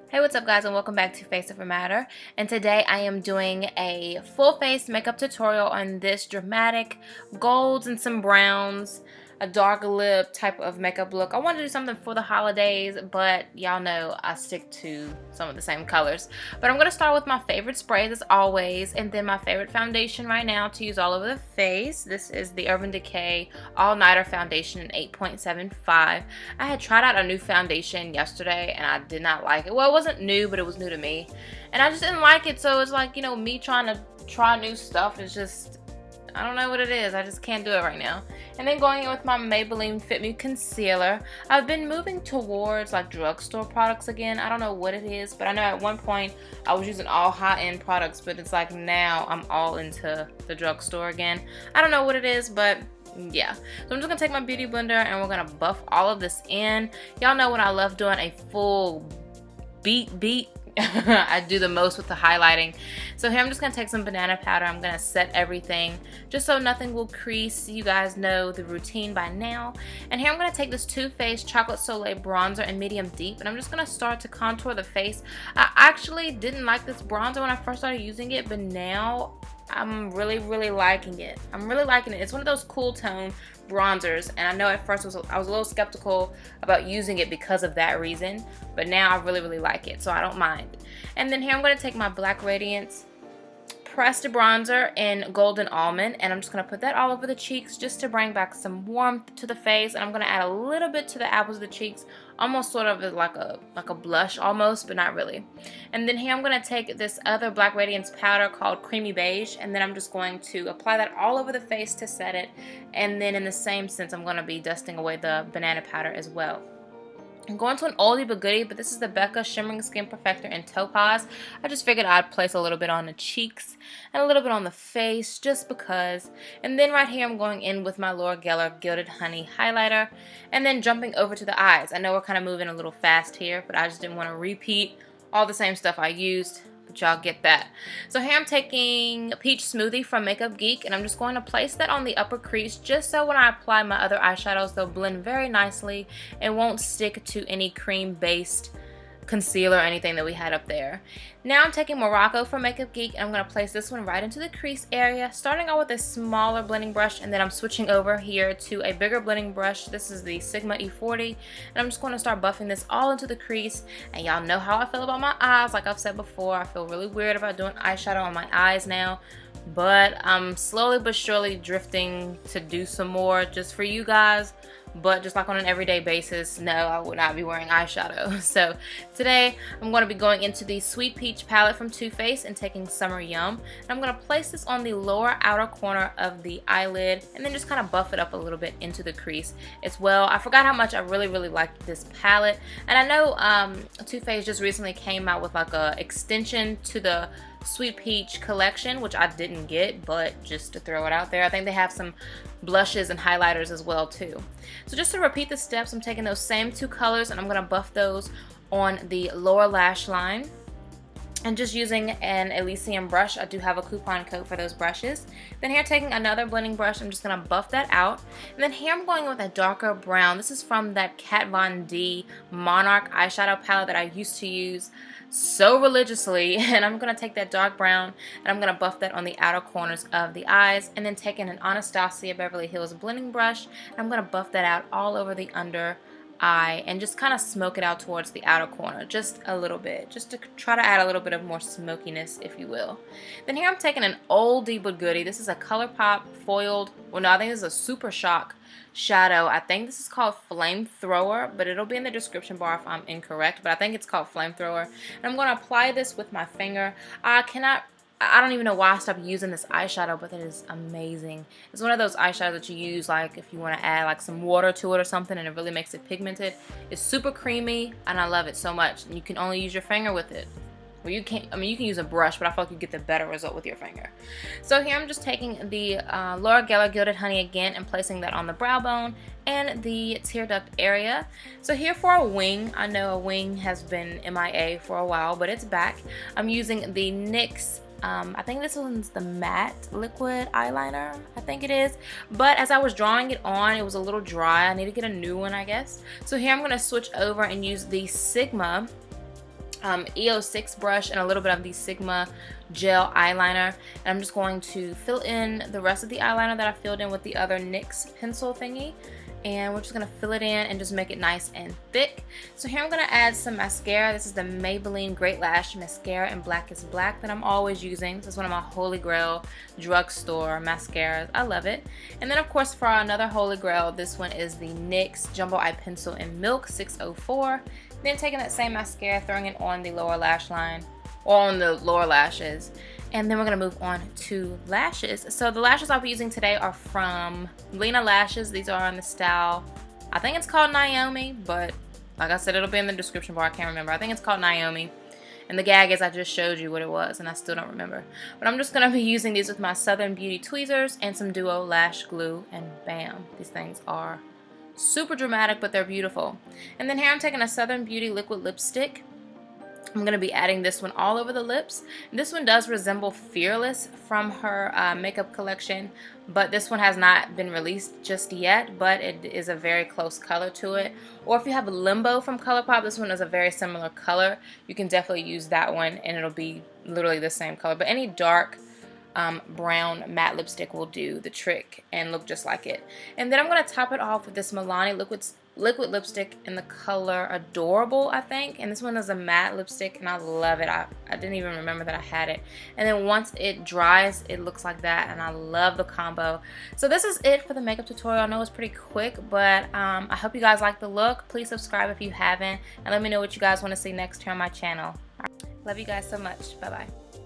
Hey, what's up guys, and welcome back to FaceOverMatter. And today I am doing a full face makeup tutorial on this dramatic golds and some browns, a dark lip type of makeup look. I wanted to do something for the holidays, but y'all know I stick to some of the same colors. But I'm going to start with my favorite sprays as always, and then my favorite foundation right now to use all over the face. This is the Urban Decay All Nighter Foundation in 8.75. I had tried out a new foundation yesterday and I did not like it. Well, it wasn't new, but it was new to me. And I just didn't like it, so it's like, you know, me trying to try new stuff is just, I don't know what it is. I just can't do it right now. And then going in with my Maybelline Fit Me Concealer. I've been moving towards like drugstore products again. I don't know what it is, but I know at one point I was using all high-end products, but it's like now I'm all into the drugstore again. I don't know what it is, but yeah. So I'm just gonna take my beauty blender and we're gonna buff all of this in. Y'all know when I love doing a full beat I do the most with the highlighting. So here I'm just going to take some banana powder. I'm going to set everything just so nothing will crease. You guys know the routine by now. And here I'm going to take this Too Faced Chocolate Soleil bronzer in medium deep, and I'm just going to start to contour the face. I actually didn't like this bronzer when I first started using it, but now I'm really liking it. I'm really liking it. It's one of those cool tone bronzers, and I know at first I was a little skeptical about using it because of that reason, but now I really like it, so I don't mind. And then here I'm going to take my Black Radiance pressed bronzer in Golden Almond, and I'm just going to put that all over the cheeks just to bring back some warmth to the face. And I'm going to add a little bit to the apples of the cheeks, almost sort of like a blush almost, but not really. And then here I'm going to take this other Black Radiance powder called Creamy Beige, and then I'm just going to apply that all over the face to set it. And then in the same sense, I'm going to be dusting away the banana powder as well. I'm going to an oldie but goodie, but this is the Becca Shimmering Skin Perfector in Topaz. I just figured I'd place a little bit on the cheeks and a little bit on the face just because. And then right here I'm going in with my Laura Geller Gilded Honey highlighter, and then jumping over to the eyes. I know we're kind of moving a little fast here, but I just didn't want to repeat all the same stuff I used. But y'all get that. So here I'm taking Peach Smoothie from Makeup Geek, and I'm just going to place that on the upper crease just so when I apply my other eyeshadows they'll blend very nicely and won't stick to any cream based concealer or anything that we had up there. Now I'm taking Morocco from Makeup Geek, and I'm going to place this one right into the crease area, starting out with a smaller blending brush, and then I'm switching over here to a bigger blending brush. This is the Sigma E40, and I'm just going to start buffing this all into the crease. And y'all know how I feel about my eyes. Like I've said before, I feel really weird about doing eyeshadow on my eyes now, but I'm slowly but surely drifting to do some more just for you guys. But just like on an everyday basis, no, I would not be wearing eyeshadow. So today I'm going to be going into the Sweet Peach palette from Too Faced and taking Summer Yum. And I'm going to place this on the lower outer corner of the eyelid and then just kind of buff it up a little bit into the crease as well. I forgot how much I really like this palette. And I know Too Faced just recently came out with like a extension to the Sweet Peach collection, which I didn't get, but just to throw it out there. I think they have some blushes and highlighters as well too. So just to repeat the steps, I'm taking those same two colors and I'm going to buff those on the lower lash line. And just using an ELYSIUM brush. I do have a coupon code for those brushes. Then here taking another blending brush, I'm just going to buff that out. And then here I'm going with a darker brown. This is from that Kat Von D Monarch eyeshadow palette that I used to use so religiously. And I'm going to take that dark brown and I'm going to buff that on the outer corners of the eyes. And then taking an Anastasia Beverly Hills blending brush, and I'm going to buff that out all over the under eye and just kind of smoke it out towards the outer corner just a little bit, just to try to add a little bit of more smokiness, if you will. Then here I'm taking an oldie but goodie. This is a ColourPop foiled, well no, I think this is a Super Shock shadow. I think this is called Flamethrower, but it'll be in the description bar if I'm incorrect, but I think it's called Flamethrower. And I'm going to apply this with my finger. I don't even know why I stopped using this eyeshadow, but it is amazing. It's one of those eyeshadows that you use like if you want to add like some water to it or something, and it really makes it pigmented. It's super creamy and I love it so much. And you can only use your finger with it. Well, you can't, I mean you can use a brush, but I feel like you get the better result with your finger. So here I'm just taking the Laura Geller Gilded Honey again and placing that on the brow bone and the tear duct area. So here for a wing, I know a wing has been MIA for a while, but it's back. I'm using the NYX I think this one's the matte liquid eyeliner, I think it is. But as I was drawing it on, it was a little dry. I need to get a new one, I guess. So here I'm going to switch over and use the Sigma EO6 brush and a little bit of the Sigma gel eyeliner, and I'm just going to fill in the rest of the eyeliner that I filled in with the other NYX pencil thingy, and we're just going to fill it in and just make it nice and thick. So here I'm going to add some mascara. This is the Maybelline Great Lash Mascara in Black is Black that I'm always using. This is one of my holy grail drugstore mascaras. I love it. And then of course for another holy grail, this one is the NYX Jumbo Eye Pencil in Milk 604. Then taking that same mascara, throwing it on the lower lash line, or on the lower lashes. And then we're going to move on to lashes. So the lashes I'll be using today are from Lena Lashes. These are in the style, I think it's called Naomi, but like I said, it'll be in the description bar. I can't remember. I think it's called Naomi. And the gag is I just showed you what it was and I still don't remember. But I'm just going to be using these with my Southern Beauty tweezers and some Duo lash glue, and bam, these things are super dramatic, but they're beautiful. And then here I'm taking a Southern Beauty liquid lipstick. I'm going to be adding this one all over the lips. This one does resemble Fearless from her makeup collection, but this one has not been released just yet, but it is a very close color to it. Or if you have Limbo from ColourPop, this one is a very similar color. You can definitely use that one and it'll be literally the same color. But any dark brown matte lipstick will do the trick and look just like it. And then I'm going to top it off with this Milani liquid lipstick in the color Adorable, I think. And this one is a matte lipstick and I love it. I didn't even remember that I had it. And then once it dries, it looks like that, and I love the combo. So this is it for the makeup tutorial. I know it's pretty quick, but I hope you guys like the look. Please subscribe if you haven't, and let me know what you guys want to see next here on my channel. Love you guys so much. Bye bye.